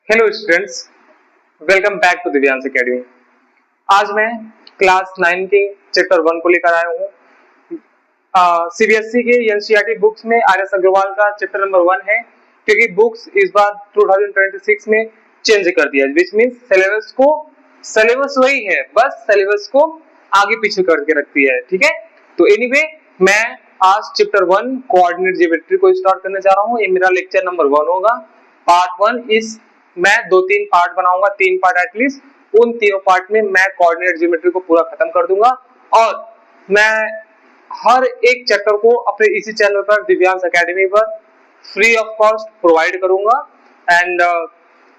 Hello students, welcome back to Divyansh Academy. आज मैं class 9 के चैप्टर 1 को लेकर आया हूँ। सीबीएसई के एनसीईआरटी बुक्स में आर एस अग्रवाल का चैप्टर नंबर 1 है, क्योंकि बुक्स इस बार 2026 में चेंज कर दिया, विच मींस सिलेबस वही है, बस सिलेबस को आगे पीछे करके रखती है। ठीक है, तो एनीवे मैं आज चैप्टर 1 कोऑर्डिनेट ज्योमेट्री को स्टार्ट करने जा रहा हूँ। ये मेरा लेक्चर नंबर 1 होगा। पार्ट 1 इस मैं 2-3 पार्ट बनाऊंगा, 3 पार्ट एटलीस्ट। उन तीनों पार्ट में मैं कोऑर्डिनेट ज्योमेट्री को पूरा खत्म कर दूंगा और मैं हर एक चैप्टर को अपने इसी चैनल पर दिव्यांश एकेडमी पर फ्री ऑफ कॉस्ट प्रोवाइड करूंगा एंड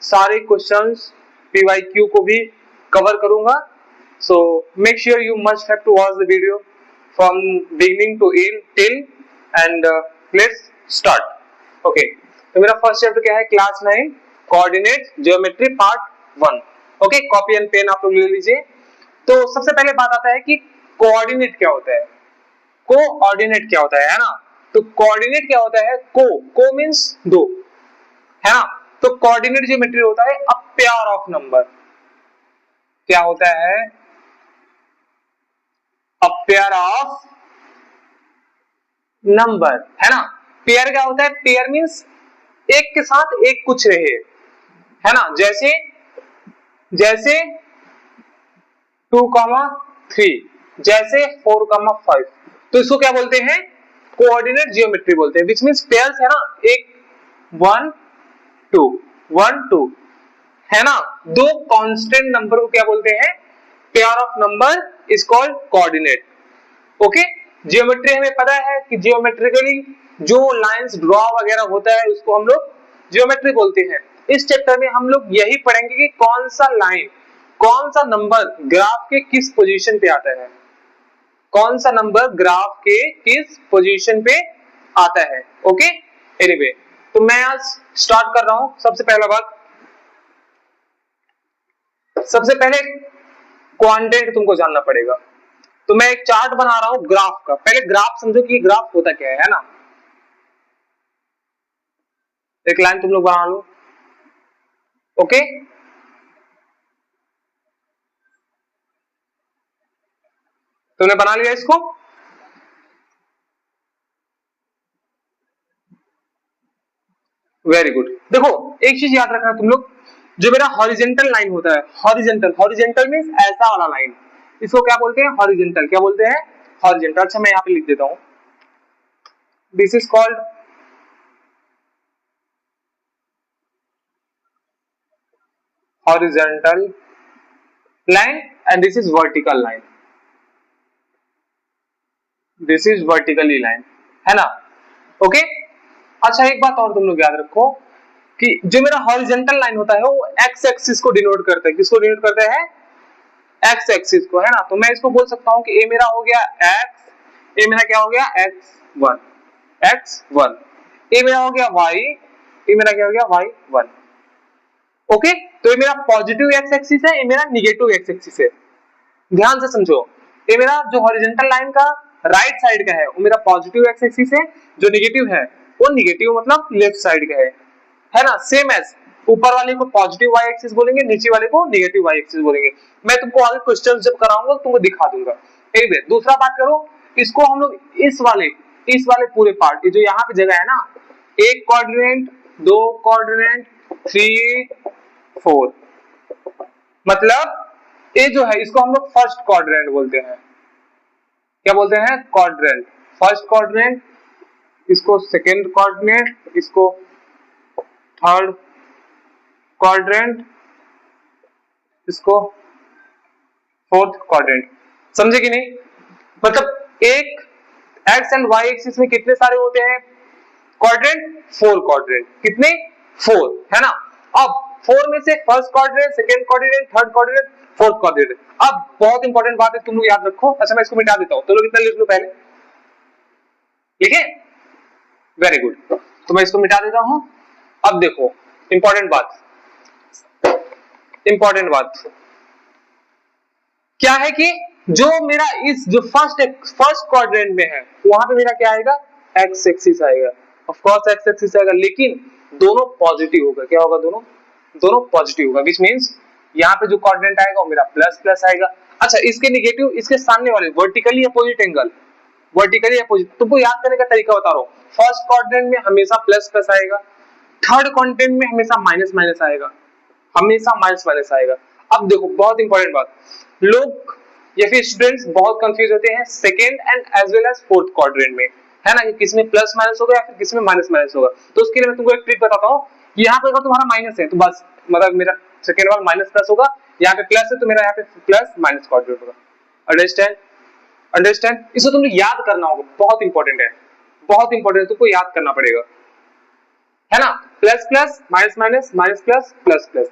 सारे क्वेश्चंस पीवाईक्यू को भी कवर करूंगा। So make sure you must have to watch the video from beginning to end till end let's start. Okay, तो मेरा फर्स्ट चैप्टर क्या है? Class 9 coordinate geometry part 1। Okay, copy and pen आप लोग ले लीजिए। तो सबसे पहले बात आता है कि कोऑर्डिनेट क्या होता है, कोऑर्डिनेट क्या होता है ना? तो कोऑर्डिनेट क्या होता है? को मींस दो, है ना? तो कोऑर्डिनेट ज्योमेट्री होता है अ पेयर ऑफ नंबर। क्या होता है? अ पेयर ऑफ नंबर, है ना? पेयर क्या होता है? पेयर मींस एक के साथ एक कुछ रहे, है ना? जैसे 2,3, जैसे 4,5। तो इसको क्या बोलते हैं? कोऑर्डिनेट ज्योमेट्री बोलते हैं, विच मींस पेयर्स, है ना? एक 1 2 1 2, है ना? दो कांस्टेंट नंबर को क्या बोलते हैं? Pair of number is called coordinate. Okay, geometry हमें पता है कि ज्योमेट्रिकली जो लाइंस ड्रॉ वगैरह होता है उसको हम लोग ज्योमेट्री बोलते हैं। इस चैप्टर में हम लोग यही पढ़ेंगे कि कौन सा लाइन, कौन सा नंबर ग्राफ के किस पोजीशन पे आता है, कौन सा नंबर ग्राफ के किस पोजीशन पे आता है। ओके, एनीवे तो मैं आज स्टार्ट कर रहा हूं। सबसे पहले क्वांटिटी तुमको जानना पड़ेगा। तो मैं एक चार्ट बना रहा हूं ग्राफ का। पहले ग्राफ समझो कि ग्राफ होता क्या है ना? एक लाइन तुम लोग बना लो। ओके, तुमने बना लिया इसको? Very good. देखो एक चीज याद रखना तुम लोग, जो मेरा हॉरिजेंटल लाइन होता है, हॉरिजेंटल मींस ऐसा वाला लाइन, इसको क्या बोलते हैं? हॉरिजेंटल। क्या बोलते हैं? हॉरिजेंटल। अच्छा, मैं यहां पे लिख देता हूं, this is called horizontal line and this is vertical line, this is vertically line, है ना? ओके, अच्छा एक बात और तुम लोग याद रखो कि जो मेरा हॉरिजॉन्टल लाइन होता है वो एक्स एक्सिस को डिनोट करता है। किसको डिनोट करता है? एक्स एक्सिस को, है ना? तो मैं इसको बोल सकता हूं कि ए मेरा हो गया एक्स, ए मेरा क्या हो गया? x1, ए मेरा हो गया y, ए मेरा क्या हो गया? y1। ओके, तो ये मेरा पॉजिटिव एक्स एक्सिस है, ये मेरा निगेटिव एक्स एक्सिस है। ध्यान से समझो, ये मेरा जो हॉरिजॉन्टल लाइन का राइट साइड का है वो मेरा पॉजिटिव एक्स एक्सिस है, जो निगेटिव है वो निगेटिव मतलब लेफ्ट साइड का है ना? सेम एज ऊपर वाले को पॉजिटिव वाई एक्सिस बोलेंगे, नीचे वाले को निगेटिव वाई एक्सिस बोलेंगे। मैं तुमको आगे क्वेश्चंस जब कराऊंगा तुमको दिखा दूंगा। एनीवे, दूसरा बात करो, इसको हम लोग इस वाले पूरे पार्ट, जो यहाँ पे जगह है ना, एक कोऑर्डिनेट, दो कोऑर्डिनेट, 3 4, मतलब ये जो है इसको हम लोग फर्स्ट क्वाड्रेंट बोलते हैं। क्या बोलते हैं? क्वाड्रेंट, फर्स्ट क्वाड्रेंट, इसको सेकंड क्वाड्रेंट, इसको थर्ड क्वाड्रेंट, इसको फोर्थ क्वाड्रेंट। समझे कि नहीं? मतलब एक एक्स एंड वाई एक्सिस में कितने सारे होते हैं क्वाड्रेंट? 4 क्वाड्रेंट। कितने? 4, है ना? अब 4 में से first quadrant, second quadrant, third quadrant, fourth quadrant. अब बहुत इंपॉर्टेंट बात है, तुम लोग याद रखो। अच्छा, मैं इसको मिटा देता हूं, तो लोग इतना लिख लो पहले, ठीक है? वेरी गुड, तो मैं इसको मिटा देता हूं। अब देखो इंपॉर्टेंट बात क्या है कि जो मेरा इस जो फर्स्ट क्वाड्रेंट में है वहां पे मेरा क्या आएगा? एक्स एक्सिस आएगा। ऑफ कोर्स एक्स एक्सिस आएगा, लेकिन दोनों पॉजिटिव होगा। क्या होगा? दोनों दोनों पॉजिटिव होगा, विच मीन्स यहाँ पे जो कोऑर्डिनेट आएगा वो मेरा प्लस प्लस आएगा। अच्छा, इसके निगेटिव, इसके सामने वाले vertically opposite angle, vertically opposite, तुमको याद करने का तरीका बता रहा हूँ। फर्स्ट क्वाड्रेंट में हमेशा प्लस प्लस आएगा, थर्ड क्वाड्रेंट में हमेशा माइनस माइनस आएगा, हमेशा माइनस माइनस आएगा। अब देखो बहुत इंपॉर्टेंट बात, लोग या फिर स्टूडेंट्स बहुत कंफ्यूज होते हैं second and as well as fourth quadrant में, है ना, कि किसमें प्लस माइनस होगा या फिर किसमें माइनस माइनस होगा। तो उसके लिए मैं तुमको एक ट्रिक बताता हूँ, यहाँ पे अगर तुम्हारा माइनस है तो बस मतलब मेरा सेकेंड वाला माइनस प्लस होगा, यहाँ पे प्लस है तो मेरा यहाँ पे प्लस माइनस क्वाड्रेंट होगा। अंडरस्टैंड? अंडरस्टैंड? इसको तुमने याद करना होगा, बहुत इंपॉर्टेंट है, बहुत इंपॉर्टेंट है, तुमको याद करना पड़ेगा, है ना। Plus plus minus minus minus plus plus plus.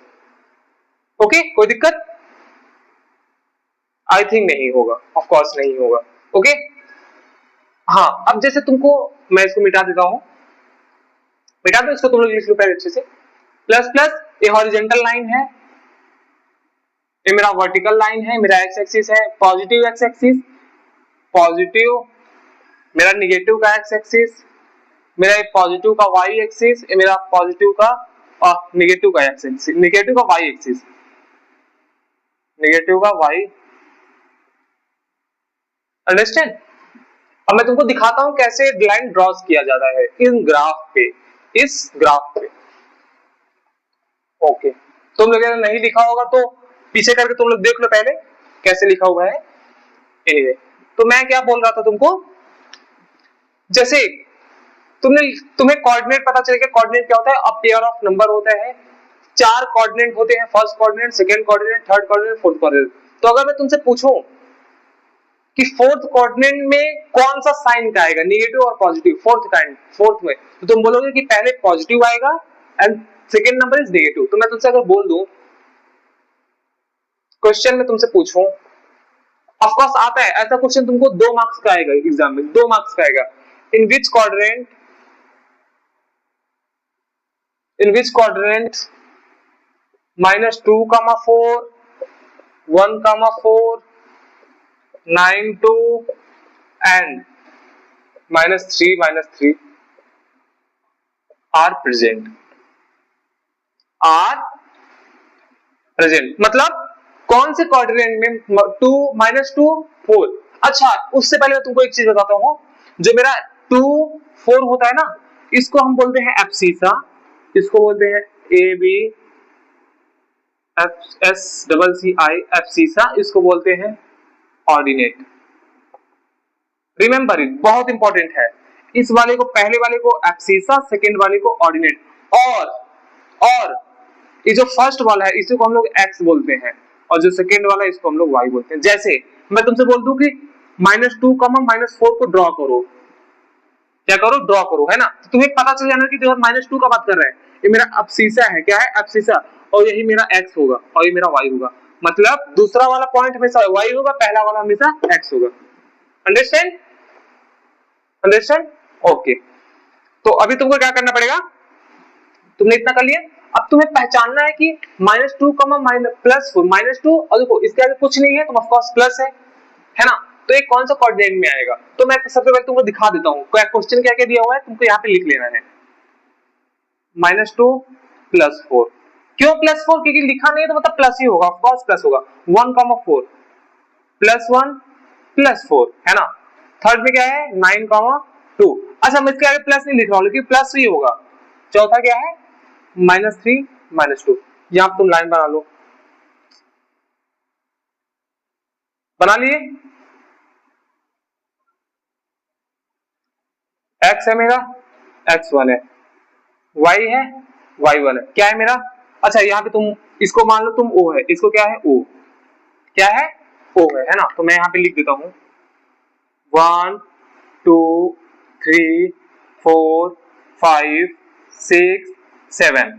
Okay, कोई दिक्कत? आई थिंक नहीं होगा, ऑफ कोर्स नहीं होगा। ओके, हाँ, अब जैसे तुमको मैं इसको मिटा देता हूं, मिटा दो इसको, तुम लोग लिख लो पहले अच्छे से। प्लस प्लस ये हॉरिजॉन्टल लाइन है, ये मेरा वर्टिकल लाइन है, मेरा एक्स एक्सिस है, पॉजिटिव एक्स एक्सिस, पॉजिटिव, मेरा निगेटिव का एक्स एक्सिस, मेरा ये पॉजिटिव का वाई एक्सिस, ये मेरा पॉजिटिव का और निगेटिव का एक्स एक्सिस, निगेटिव का वाई एक्सिस, निगेटिव का वाई। अंडरस्टैंड? अब मैं तुमको दिखाता हूं कैसे लाइन ड्रॉस किया जाता है इन ग्राफ पे, इस ग्राफ पे। ओके, तुम लोगों ने नहीं लिखा होगा तो पीछे करके तुम लोग देख लो पहले कैसे लिखा हुआ है। एनीवे, तो मैं क्या बोल रहा था तुमको, जैसे तुम्हें कोऑर्डिनेट पता चल गया, कोऑर्डिनेट क्या होता है, अ पेयर ऑफ नंबर होता है, 4 कोऑर्डिनेट होते हैं, first coordinate, second coordinate, third coordinate, fourth coordinate. तो अगर मैं तुमसे पूछूं कि फोर्थ कोऑर्डिनेट में कौन सा साइन का आएगा, नेगेटिव और पॉजिटिव, फोर्थ में, तो तुम बोलोगे कि पहले पॉजिटिव आएगा and second number is negative. तो मैं तुमसे अगर बोल दूं, क्वेश्चन में तुमसे पूछूं, ऑफ कोर्स आता है ऐसा क्वेश्चन, तुमको 2 मार्क्स का आएगा एग्जाम में, 2 मार्क्स का आएगा। इन विच क्वाड्रेंट -2, 4, 1, 4, 9, 2 and -3 are present, मतलब कौन से क्वाड्रेंट में 2, -2, 4। अच्छा, उससे पहले मैं तुमको एक चीज बताता हूं, जो मेरा 2, 4 होता है ना, इसको हम बोलते हैं एब्सिसा, इसको बोलते हैं AB SCCI एब्सिसा, इसको बोलते हैं ऑर्डिनेट। रिमेंबर इट, बहुत इंपॉर्टेंट है। इस वाले को, पहले वाले को एब्सिसा, सेकंड वाले को ऑर्डिनेट, और ये जो फर्स्ट वाला है इसी को हम लोग एक्स बोलते हैं, और जो सेकंड वाला है इसको हम लोग वाई बोलते हैं। जैसे मैं तुमसे बोल दूं कि -2, -4 को ड्रॉ करो, क्या करो, ड्रॉ करो, है ना, तो तुम्हें पता चल जाना कि जो -2 का बात कर रहे हैं, ये मेरा एब्सिसा है, क्या है, एब्सिसा, और यही मेरा एक्स होगा और ये मेरा वाई होगा, मतलब दूसरा वाला पॉइंट हमेशा वाई होगा, पहला वाला हमेशा एक्स होगा। अंडरस्टैंड? अंडरस्टैंड? ओके, तो अभी तुमको क्या करना पड़ेगा, तुमने इतना कर लिया, अब तुम्हें पहचानना है कि -2, +4, -2, और देखो इसके आगे कुछ नहीं है तो ऑफ कोर्स प्लस है ना, तो ये कौन सा कोऑर्डिनेट में आएगा। तो मैं सबसे पहले तुमको दिखा देता हूं क्वेश्चन क्या क्या दिया हुआ है, तुमको यहाँ पे लिख लेना है, -2 +4। क्यों +4? क्योंकि लिखा नहीं है तो मतलब प्लस ही होगा, ऑफ कोर्स प्लस होगा। 1, 4 +1 +4, है ना। थर्ड में क्या है, 9, 2। अच्छा, मैं इसके आगे प्लस नहीं लिख रहा हूं, लेकिन प्लस ही होगा। चौथा क्या है, -3 -2। यहां तुम लाइन बना लो, बना लिए। x है मेरा, x1 है, y है, y1 है, क्या है मेरा। अच्छा, यहाँ पे तुम इसको मान लो तुम O है, इसको क्या है, O, क्या है, O है ना। तो मैं यहाँ पे लिख देता हूं 1, 2, 3, 4, 5, 6, 7,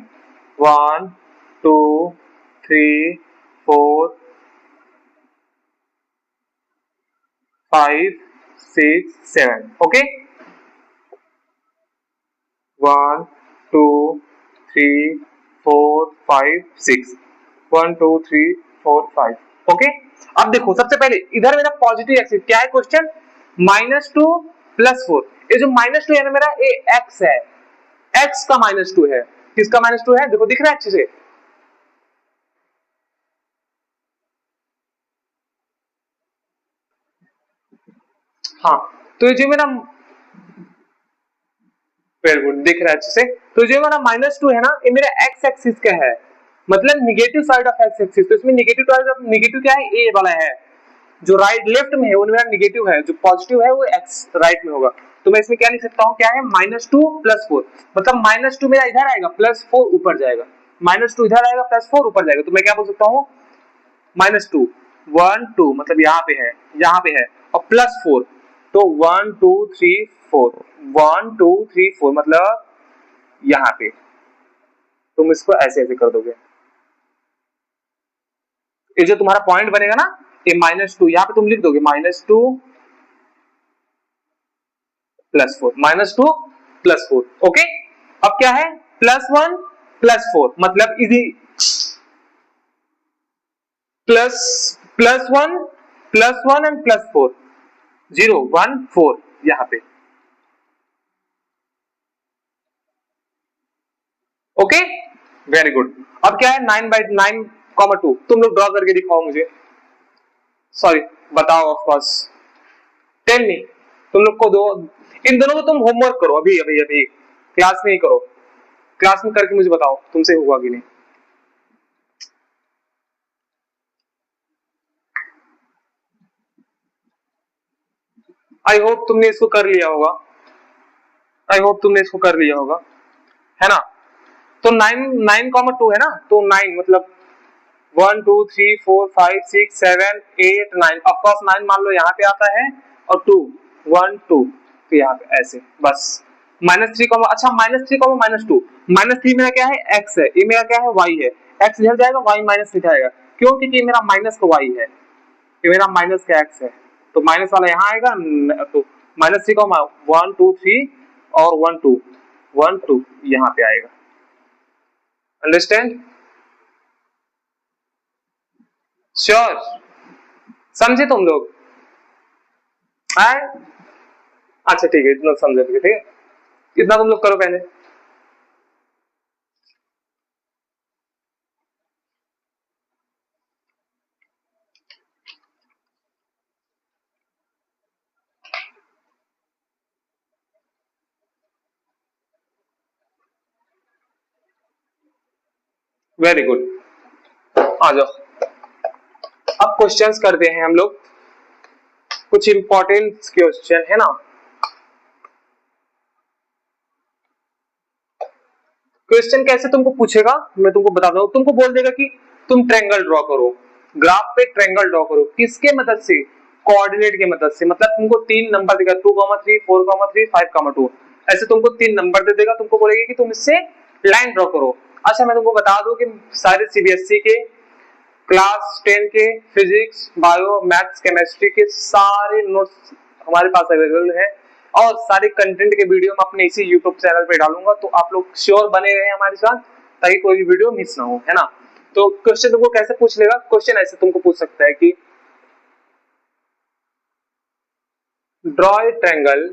1, 2, 3, 4, 5, 6, 7। ओके, 1, 2, 3, 4, 5, 6, 1, 2, 3, 4, 5। ओके, अब देखो सबसे पहले इधर मेरा पॉजिटिव एक्सिस क्या है, क्वेश्चन -2 +4। ये जो -2 है ना मेरा, ये x है, x का -2 है। किसका -2 है, देखो दिख रहा है अच्छे से, हाँ, तो ये जो मेरा वेरी गुड दिख रहा है अच्छे से। तो जो मेरा -2 है ना, ये मेरा एक्स एक्सिस का है, मतलब negative side of x axis. तो इसमें निगेटिव क्या है, ए वाला है। जो राइट लेफ्ट में है वो मेरा निगेटिव है, जो पॉजिटिव है वो एक्स राइट में होगा। तो मैं इसमें क्या लिख सकता हूँ, क्या है -2 + 4, मतलब -2 मेरा इधर आएगा, +4 ऊपर जाएगा, -2 इधर आएगा, +4 ऊपर जाएगा। तो मैं क्या बोल सकता हूँ, -2 1 2 मतलब यहाँ पे है, यहाँ पे है, और +4, तो 1 2 3 4 1 2 3 4 मतलब यहाँ पे। तुम इसको ऐसे ऐसे कर दोगे, ये जो तुम्हारा पॉइंट बनेगा ना, ये -2 यहाँ पे तुम लिख दोगे, -2 +4 -2 +4। ओके, अब क्या है, +1 +4 मतलब इजी, +1 +1 एंड +4 0 1 4 यहाँ पे। Okay very good. अब क्या है, 9/9, 2 तुम लोग ड्रॉ करके दिखाओ मुझे, सॉरी बताओ ऑफ कोर्स, टेल मी। तुम लोग को दो, इन दोनों को तुम होमवर्क करो अभी अभी अभी, क्लास में ही करो, क्लास में करके मुझे बताओ तुमसे हुआ कि नहीं। आई होप तुमने इसको कर लिया होगा, आई होप तुमने इसको कर लिया होगा, है ना। तो 9 9, 2 है ना, तो 9 मतलब 1 2 3 4 5 6 7 8 9, ऑफकोर्स 9 मान लो यहाँ पे आता है, और 2 1 2 तो यहाँ पे ऐसे बस। -3, अच्छा -3, -2, -3 मेरा क्या है, x है, ये मेरा क्या है, y है, x इधर जाएगा, y माइनस इधर आएगा, क्यों, क्योंकि ये मेरा माइनस का y है, ये मेरा माइनस का x है, तो माइनस वाला यहाँ आएगा, तो -3, 1 2 3 और 1 2 1 2 यहाँ पे आएगा। अंडरस्टैंड, श्योर, समझे तुम लोग, आए, अच्छा ठीक है, इतना समझे, ठीक है, इतना तुम लोग करो पहले। वेरी गुड, आ जाओ, अब क्वेश्चंस करते हैं हम लोग, कुछ इंपॉर्टेंट क्वेश्चन है ना। क्वेश्चन कैसे तुमको पूछेगा, मैं तुमको बताता हूँ, तुमको बोल देगा कि तुम ट्रायंगल ड्रॉ करो, ग्राफ पे ट्रायंगल ड्रॉ करो, किसके मदद से, कोऑर्डिनेट के मदद से, मतलब तुमको 3 नंबर देगा, 2, 3 4, 3 5, 2, ऐसे तुमको 3 नंबर दे देगा, तुमको बोलेगा कि तुम इससे लाइन ड्रॉ करो। अच्छा मैं तुमको बता दूं कि सारे सीबीएसई के क्लास 10 के फिजिक्स, बायो, मैथ्स, केमिस्ट्री के सारे नोट्स हमारे पास अवेलेबल है, और सारे कंटेंट के वीडियो मैं अपने इसी यूट्यूब चैनल पे डालूंगा, तो आप लोग श्योर बने रहे हमारे साथ, ताकि कोई भी वीडियो मिस ना हो, है ना। तो क्वेश्चन तुमको कैसे पूछ लेगा, क्वेश्चन ऐसे तुमको पूछ सकता है कि draw a triangle,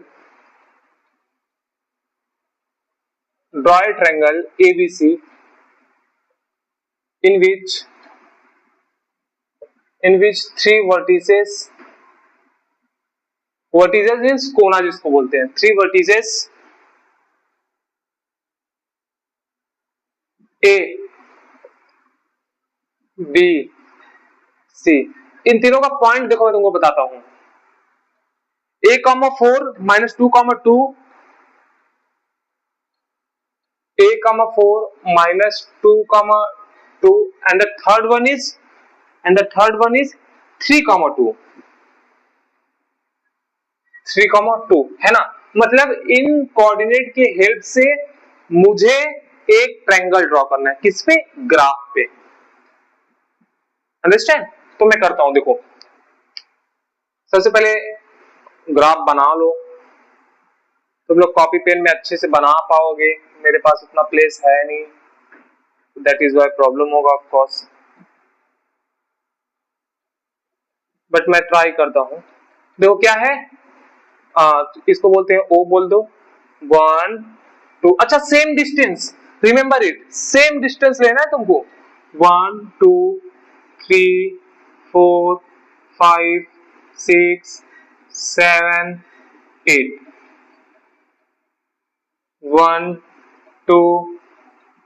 draw a triangle ABC in which 3 vertices means कोना जिसको बोलते हैं, 3 vertices A B C, इन तीनों का पॉइंट देखो मैं तुमको बताता हूं, A, 4 -2, 2 A, 4 -2, 2 and the third one is 3, 2 3, 2 है ना। मतलब इन कोऑर्डिनेट की हेल्प से मुझे एक ट्रायंगल ड्रॉ करना है, किस पे, ग्राफ पे, अंडरस्टैंड। तो मैं करता हूं, देखो सबसे पहले ग्राफ बना लो, तुम लोग कॉपी पेन में अच्छे से बना पाओगे, मेरे पास उतना प्लेस है नहीं, दैट इज व्हाई प्रॉब्लम होगा ऑफ कोर्स, बट मैं ट्राई करता हूं। देखो क्या है, इसको बोलते हैं O, बोल दो 1 2, अच्छा same distance, remember it, same distance लेना है तुमको, 1 2 3 4 5 6 7 8 1 2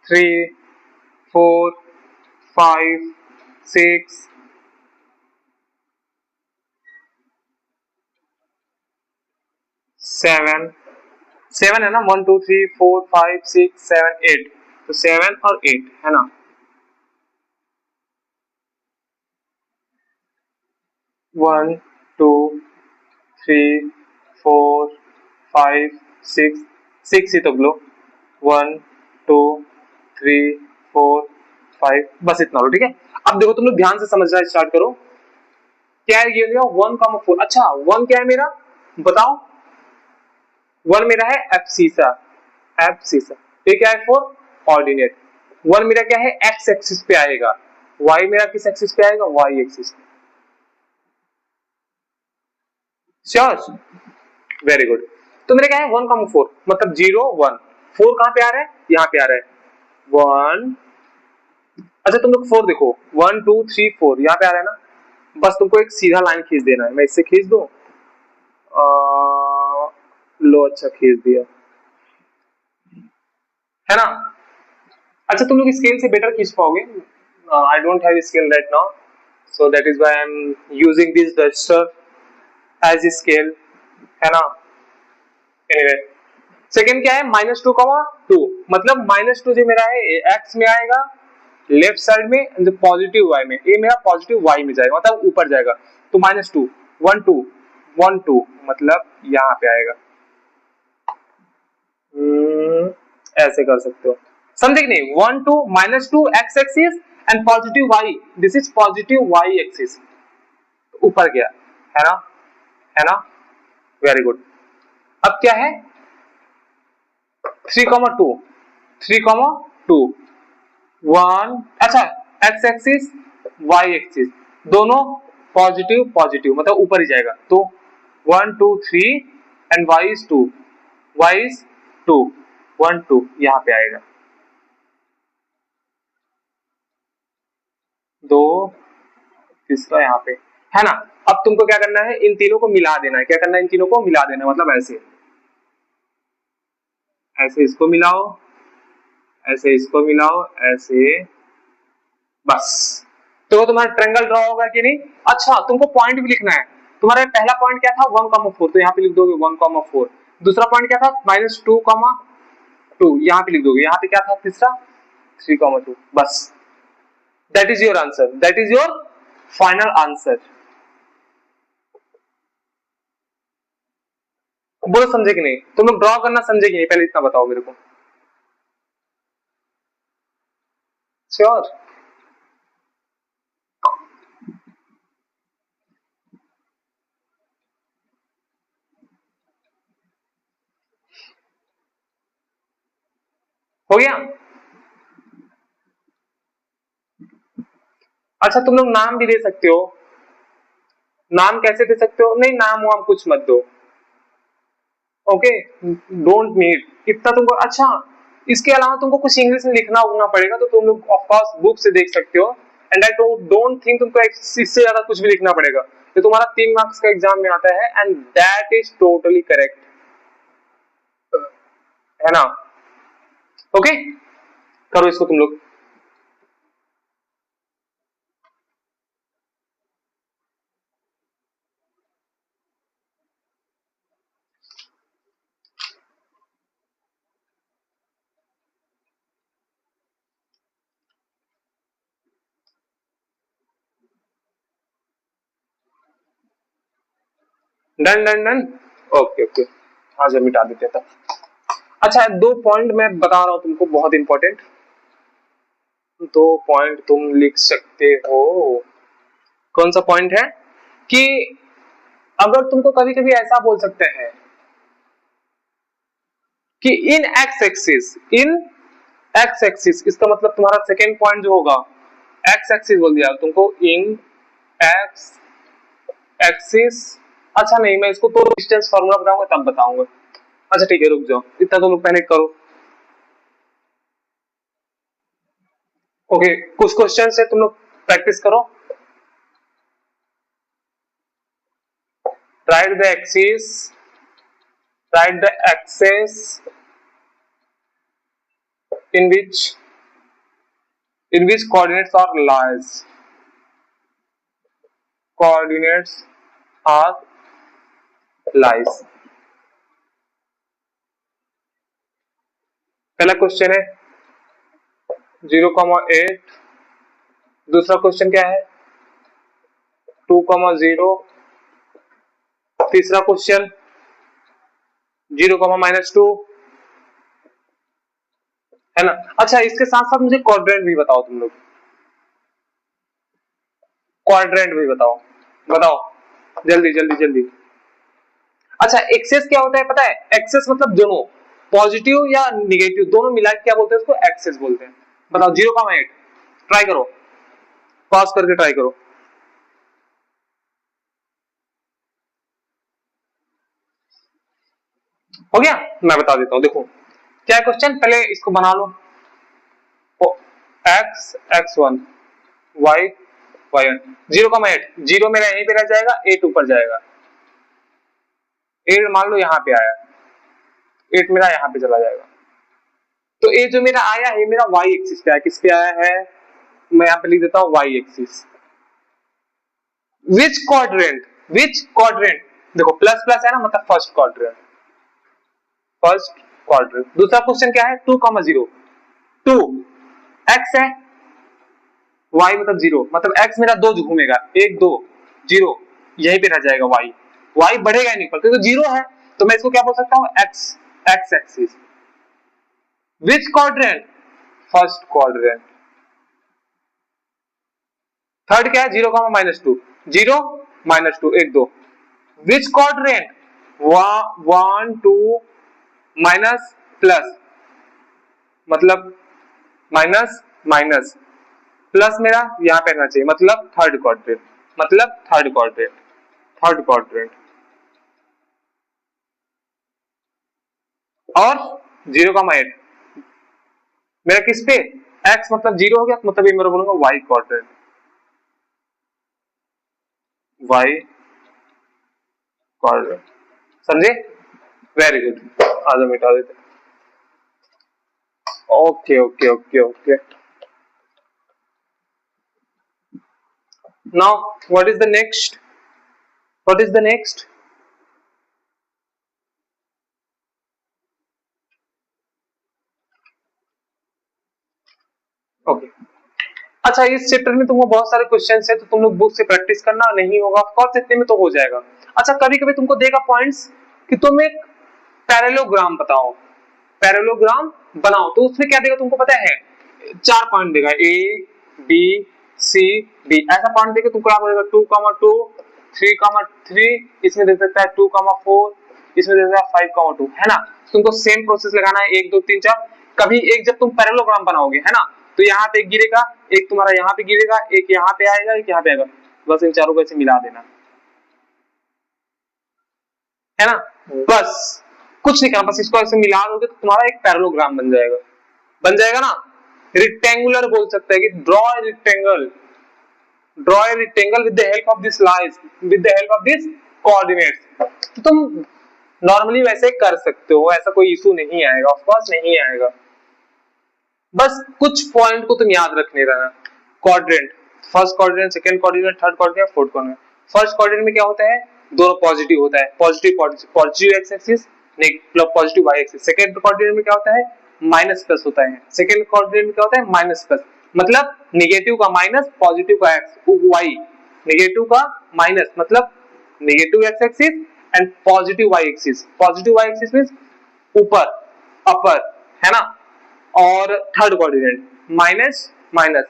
3 4 5 6 7 7 है ना, 1 2 3 4 5 6 7 8, तो 7 और 8 है ना। 1 2 3 4 5 6 6 ही तो लो, 1 2 3 4 5, बस इतना लो, ठीक है। अब देखो तुम लोग ध्यान से समझना स्टार्ट करो। क्या है ये 1,4, अच्छा 1 क्या है मेरा बताओ। 1 मेरा है एब्सिसा, एब्सिसा, ये क्या है 4 ऑर्डिनेट। 1 मेरा क्या है एक्स एक्सिस पे आएगा, y मेरा किस एक्सिस पे आएगा, y एक्सिस पे। Sure, very good. तो मेरा क्या है 1,4 मतलब 0 1, 4 कहां पे आ रहा है, यहां पे आ रहा है 1। अच्छा तुम लोग 4 देखो, 1 2 3 4 यहां पे आ रहा है ना, बस तुमको एक सीधा लाइन खींच देना है। मैं इससे खींच दूं, लो अच्छा खींच दिया, है ना। अच्छा तुम लोग स्केल से बेटर खींच पाओगे, I don't have scale right now, so that is why I am using this duster as scale, है ना। एनीवे सेकंड क्या है -2,2, मतलब -2 जो मेरा है एक्स में आएगा लेफ्ट साइड में, जो पॉजिटिव वाई में, ये मेरा पॉजिटिव वाई में जाएगा, मतलब ऊपर जाएगा। तो -2 1 2 1 2 मतलब यहाँ पे आएगा। ऐसे कर सकते हो, समझे कि नहीं। 1 2 -2 x axis and positive y, this is positive y axis, ऊपर गया, है ना, है ना, वेरी गुड। अब क्या है 3,2 3,2 1, अच्छा एक्स एक्सिस वाई एक्सिस दोनों पॉजिटिव पॉजिटिव, मतलब ऊपर ही जाएगा। तो 1 2 3 and y is 2, y is 2 1 2 यहाँ पे आएगा, 2 तीसरा यहाँ पे, है ना। अब तुमको क्या करना है, इन तीनों को मिला देना है। क्या करना है, इन तीनों को मिला देना है, मतलब ऐसे ऐसे इसको मिलाओ, ऐसे इसको मिलाओ, ऐसे, बस। तो तुम्हारा ट्रायंगल ड्रॉ होगा कि नहीं। अच्छा तुमको पॉइंट भी लिखना है। तुम्हारा पहला पॉइंट क्या था 1,4, तो यहाँ पे लिख दोगे 1,4। दूसरा पॉइंट क्या था -2,2, यहाँ पे लिख दोगे। यहाँ पे क्या था तीसरा 3,2, बस। That is your answer, that is your final answer. बोलो समझे कि नहीं, तुम लोग ड्रॉ करना समझे कि नहीं, पहले इतना बताओ मेरे को। श्योर, हो गया। अच्छा तुम लोग नाम भी दे सकते हो। नाम कैसे दे सकते हो, नहीं नाम वाम कुछ मत दो, ओके, डोंट नीड इतना तुमको। अच्छा इसके अलावा तुमको कुछ इंग्लिश में लिखना उगना पड़ेगा, तो तुम लोग ऑफ कोर्स बुक से देख सकते हो। एंड आई डोंट थिंक तुमको इससे ज्यादा कुछ भी लिखना पड़ेगा। ये तुम्हारा 3 मार्क्स का एग्जाम में आता है, and that is totally correct, है ना। ओके करो इसको तुम लोग। Done done done, okay okay, आज मिटा देते हैं। अच्छा 2 पॉइंट मैं बता रहा हूं तुमको, बहुत इंपॉर्टेंट 2 पॉइंट तुम लिख सकते हो। कौन सा पॉइंट है कि अगर तुमको कभी कभी ऐसा बोल सकते हैं कि इन एक्स एक्सिस, इन एक्स एक्सिस, इसका मतलब तुम्हारा सेकेंड पॉइंट जो होगा, एक्स एक्सिस बोल दिया तुमको, इन एक्स एक्सिस। अच्छा नहीं, मैं इसको तो डिस्टेंस फार्मूला बताऊंगा तब बताऊंगा। अच्छा ठीक है रुक जाओ, इतना तो लोग पहले करो। ओके कुछ क्वेश्चन है, तुम लोग प्रैक्टिस करो। write the axis in which coordinates are lies. Coordinates are lies. पहला क्वेश्चन है 0,8, दूसरा क्वेश्चन क्या है 2,0, तीसरा क्वेश्चन 0,-2 है ना। अच्छा, इसके साथ साथ मुझे क्वाड्रेंट भी बताओ, तुम लोग क्वाड्रेंट भी बताओ जल्दी जल्दी जल्दी। अच्छा, एक्सेस क्या होता है पता है? एक्सेस मतलब दोनों, पॉजिटिव या निगेटिव दोनों मिला के क्या बोलते हैं उसको? एक्सेस बोलते हैं। बताओ 0,8, ट्राई करो, पॉज करके ट्राई करो। हो गया? मैं बता देता हूं, देखो क्या है क्वेश्चन, पहले इसको बना लो। x1 y1 0,8, 0 मेरा यहीं पे रह जाएगा, 8 ऊपर जाएगा, 8 मान लो यहां पे आया, 8 मेरा यहां पे चला जाएगा। तो ये जो मेरा आया है मेरा y एक्सिस पे आया, किस पे आया है? मैं यहां पे लिख देता हूं y एक्सिस। विच क्वाड्रेंट, देखो प्लस प्लस है ना, मतलब फर्स्ट क्वाड्रेंट। दूसरा क्वेश्चन क्या है 2,0, 2 x है, y मतलब 0, मतलब x मेरा 2 घूमेगा, 1 2 0, यहीं पे रह जाएगा y बढ़ेगा नहीं ऊपर क्योंकि 0 है, तो मैं इसको क्या बोल सकता हूं? x axis. विच क्वाड्रेंट? First quadrant. थर्ड क्या है 0,-2, 0 -2 1 2। विच क्वाड्रेंट? 1 2 माइनस प्लस, मतलब माइनस माइनस प्लस मेरा यहां पे रहना चाहिए, मतलब थर्ड क्वाड्रेंट, थर्ड क्वाड्रेंट। और 0,8 मेरा किस पे? x मतलब 0 हो गया, मतलब ये मेरा बोलूंगा y क्वाड्रेंट, समझे? वेरी गुड, आधा मिटा देते। Okay okay okay okay, now what is the next? Okay, अच्छा इस चैप्टर में तुमको बहुत सारे क्वेश्चंस है, तो तुम लोग बुक से प्रैक्टिस करना, नहीं होगा ऑफ कोर्स इतने में तो हो जाएगा। अच्छा, कभी कभी तुमको देगा पॉइंट्स कि तुम एक पैरेललोग्राम बताओ, पैरेललोग्राम बनाओ, तो उसमें क्या देगा तुमको पता है? 4 पॉइंट देगा, ए बी सी डी, ऐसा पॉइंट देगा तुमको क्या बोलेगा 2,2 3,3, इसमें दे सकता है 2,4, इसमें दे सकता है 5,2, है ना। तुमको सेम प्रोसेस लगाना है 1 2 3 4। कभी एक जब तुम पैरेललोग्राम बनाओगे, है ना, तो यहाँ पे एक गिरेगा, एक तुम्हारा यहाँ पे गिरेगा, एक यहाँ पे आएगा, एक यहाँ पे आएगा, बस इन चारों को ऐसे मिला देना, है ना। बस कुछ नहीं करना, बस इसको ऐसे मिला दोगे तो तुम्हारा एक पैरेललोग्राम बन जाएगा ना। रेक्टेंगुलर बोल सकते हैं कि draw a rectangle with the help of this lines, with the help of this coordinates. तो तुम नॉर्मली वैसे कर सकते हो, ऐसा कोई इशू नहीं आएगा, ऑफ कोर्स नहीं आएगा। बस कुछ पॉइंट को तुम याद रखने रहना। Quadrant, first quadrant, second quadrant, third quadrant, fourth quadrant. First quadrant में क्या होता है? दोनों पॉजिटिव होता है, positive x axis, positive y axis. Second quadrant में क्या होता है? माइनस प्लस होता है। सेकंड क्वाड्रेंट में क्या होता है? माइनस प्लस, मतलब नेगेटिव का माइनस, पॉजिटिव का एक्स वाई, नेगेटिव का माइनस, मतलब negative x axis and positive y axis. Positive y axis means ऊपर, अपर, है ना। और थर्ड कोऑर्डिनेट माइनस माइनस,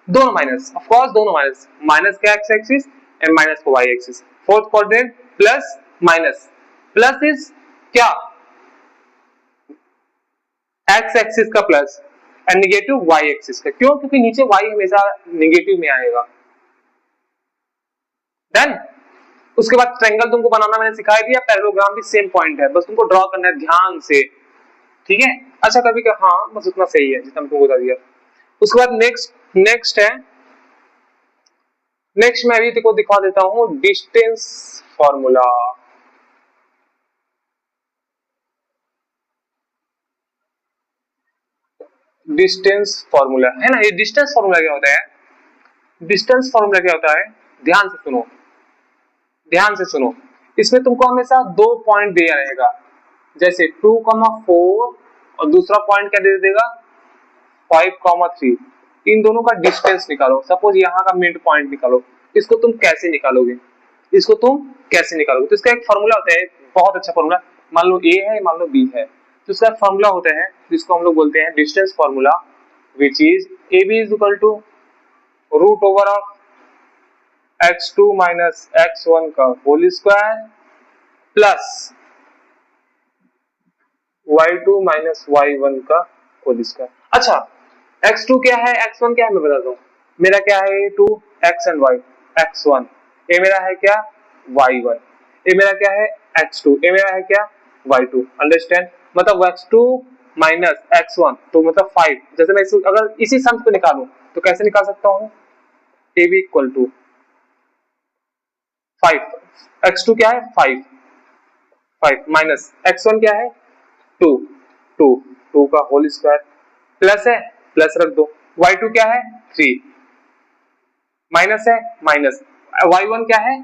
दोनों माइनस, ऑफ कोर्स दोनों माइनस, माइनस का एक्स एक्सिस एंड माइनस का y axis. Fourth coordinate plus minus, plus is क्या? X axis का plus and negative y axis का। क्यों? क्योंकि नीचे वाई हमेशा नेगेटिव में आएगा। डन। उसके बाद ट्रायंगल तुमको बनाना मैंने सिखा दिया, पैरेललोग्राम भी सेम पॉइंट है, बस तुमको ड्रॉ करना है ध्यान से, ठीक है। अच्छा, कभी का हाँ बस उतना सही है जितना तुमको बता दिया। उसके बाद नेक्स्ट है, नेक्स्ट मैं अभी तेको दिखा देता हूँ डिस्टेंस फॉर्मूला। डिस्टेंस फॉर्मूला है ना। ये डिस्टेंस फॉर्मूला क्या होता है? डिस्टेंस फॉर्मूला क्या होता है? ध्यान से सुनो, ध्यान से सुनो। इसमें तुमको हमेशा 2 पॉइंट दिया रहेगा, जैसे 2,4 और दूसरा पॉइंट क्या दे देगा 5,3। इन दोनों का डिस्टेंस निकालो। सपोज यहाँ का मिड पॉइंट निकालो। इसको तुम कैसे निकालोगे? इसको तुम कैसे निकालोगे? तो इसका एक फॉर्मूला होता है, बहुत अच्छा फॉर्मूला। मान लो ए है, मान लो बी है, तो इसका फॉर्मूला होता है जिसको हम लोग बोलते हैं distance formula, which is A B is equal to root over of x2 minus x1 का whole square plus y2 minus y1 का होल स्क्वायर। अच्छा, x2 क्या है, x1 क्या है मैं बताता हूँ। मेरा क्या है 2 x एंड y, x1 ये मेरा है क्या y1, ये मेरा क्या है x2, ये मेरा है क्या y2। अंडरस्टैंड? मतलब x2 माइनस x1 तो मतलब 5। जैसे मैं अगर इसी सम को निकालूं तो कैसे निकाल सकता हूँ? ए बी इक्वल टू 5, x2 क्या है 5 माइनस x1 क्या है 2 का होल स्क्वायर प्लस है, प्लस रख दो। y2 क्या है 3 माइनस है, माइनस y1 क्या है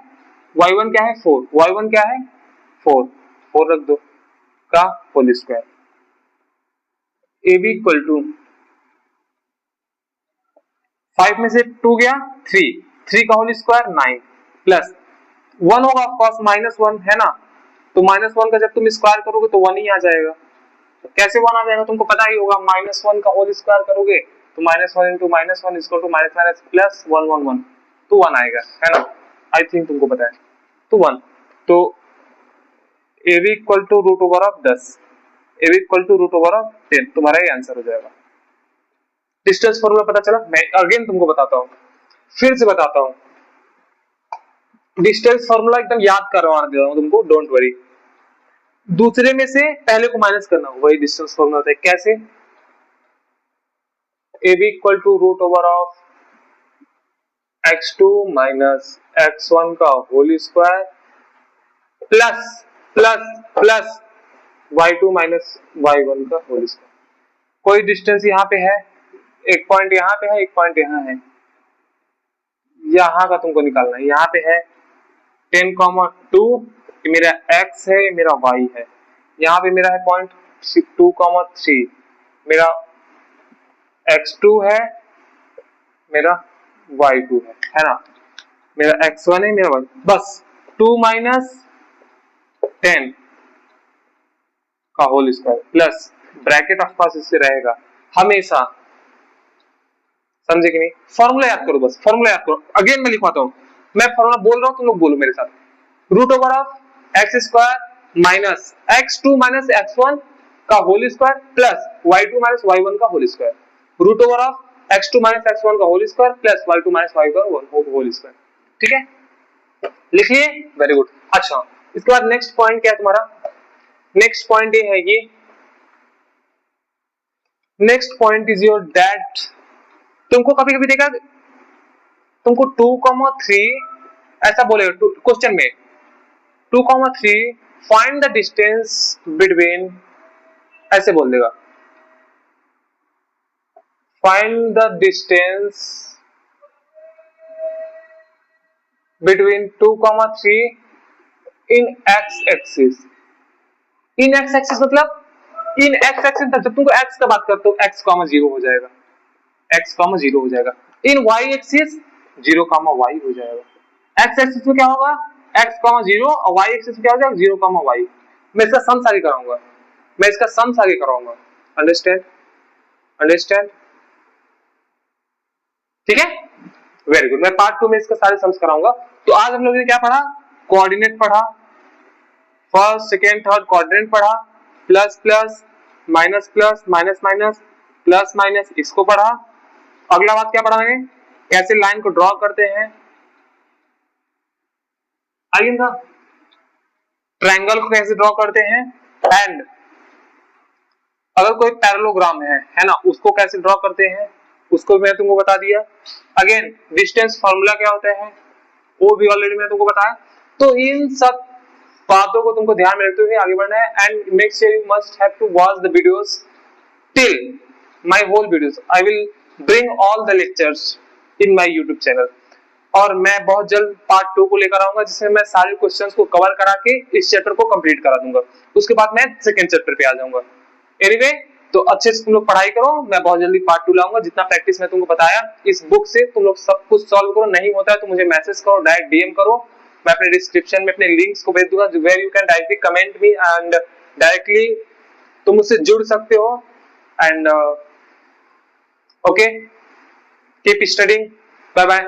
4, y1 क्या है 4 रख दो का whole square. A B equal to 5 में से 2 गया 3 का होल स्क्वायर 9 प्लस 1 होगा ऑफकोर्स -1 है ना, तो -1 का जब तुम स्क्वायर करोगे तो 1 ही आ जाएगा। तो कैसे 1 आ जाएगा तुमको पता ही होगा, -1 का होल स्क्वायर करोगे तो -1 into -1 equal to minus plus 1 तो 1 आएगा, है ना। आई थिंक तुमको पता है, तो 1। तो A B equal to root over of 10, A B equal to root over of 10 तुम्हारा ये आंसर हो जाएगा। डिस्टेंस फॉर्मूला पता चला। मैं अगेन तुमको बताता हूँ, फिर से बताता हूँ। डिस्टेंस फॉर्मूला एकदम याद करवा दे रहा हूँ तुमको, डोंट वरी। दूसरे में से पहले को माइनस करना, वही डिस्टेंस फॉर्मूला होता है। कैसे? A B equal to root over of x2 minus x1 का whole square plus plus plus y2 minus y1 का होल स्क्वायर। कोई डिस्टेंस यहाँ पे है, एक पॉइंट यहाँ पे है, एक पॉइंट यहाँ है, यहाँ का तुमको निकालना है। यहाँ पे है 10,2, मेरा x है, मेरा y है। यहाँ पे मेरा है पॉइंट 2,3, मेरा x2 है, मेरा y2 है ना। मेरा x1 है, मेरा y। बस 2 माइनस 10 का whole square plus bracket of course इससे रहेगा हमेशा, समझे कि नहीं। फॉर्मूला याद करो, बस फॉर्मूला याद करो। अगेन मैं लिखवाता हूँ, मैं फॉर्मूला बोल रहा हूँ, तुम लोग बोलो मेरे साथ। Root over of x square minus x2 minus x1 का whole square plus y2 minus y1 का whole square. Root over of x2 minus x1 का whole square plus y2 minus y का होल स्क्वायर। ठीक है, लिखिए, very good. अच्छा, इसके बाद नेक्स्ट पॉइंट क्या है तुम्हारा? नेक्स्ट पॉइंट ये है कि next point is your that तुमको कभी कभी देखा, तुमको 2,3 ऐसा बोलेगा क्वेश्चन में, 2,3 फाइंड द डिस्टेंस बिटवीन, ऐसे बोल देगा, find the distance between 2,3 in x axis. In x axis मतलब इन x एक्सिस, जब तुमको x का बात करते हो x, 0 हो जाएगा, x, 0 हो जाएगा। इन y एक्सिस 0, y हो जाएगा। x एक्सिस में क्या होगा x, 0 और y एक्सिस में क्या हो जाएगा 0, y। मैं इसका सम आगे कराऊंगा, मैं इसका सम आगे कराऊंगा। अंडरस्टैंड? अंडरस्टैंड? ठीक है, वेरी गुड। मैं पार्ट 2 में इसका सारे सम्स कराऊंगा। तो आज हम लोगों ने क्या पढ़ा? कोऑर्डिनेट पढ़ा, फर्स्ट सेकेंड थर्ड कोऑर्डिनेट पढ़ा, plus plus minus plus minus minus plus minus, इसको पढ़ा। अगला बात क्या पढ़ा है? कैसे लाइन को ड्रॉ करते हैं, आइएगा ट्रायंगल को कैसे ड्रॉ करते हैं, एंड अगर कोई पैरेललोग्राम है ना, उसको कैसे ड्रॉ करते हैं, उसको मैं तुमको बता दिया। अगेन डिस्टेंस फार्मूला क्या होता है वो भी ऑलरेडी मैंने तुमको बताया। तो इन सब बातों को तुमको ध्यान में रखते हुए आगे बढ़ना है। And make sure you must have to watch the videos till my whole videos. I will bring all the lectures in my YouTube channel. और मैं बहुत जल्द पार्ट 2 को लेकर आऊंगा जिसमें मैं सारे क्वेश्चंस को कवर करा के इस चैप्टर को कंप्लीट करा दूंगा. उसके बाद मैं सेकंड चैप्टर पे आ जाऊंगा. एनीवे तो अच्छे से तुम लोग पढ़ाई करो. मैं बहुत जल्दी पार्ट 2 लाऊंगा. जितना प्रैक्टिस मैं तुमको बताया इस बुक से तुम लोग सब कुछ सॉल्व करो. नहीं होता है तो मुझे मैसेज करो, डायरेक्ट डीएम करो. मैं अपने डिस्क्रिप्शन में अपने लिंक्स को भेज दूंगा where you can directly comment me and directly तुम मुझसे जुड़ सकते हो. And okay, keep studying. Bye bye.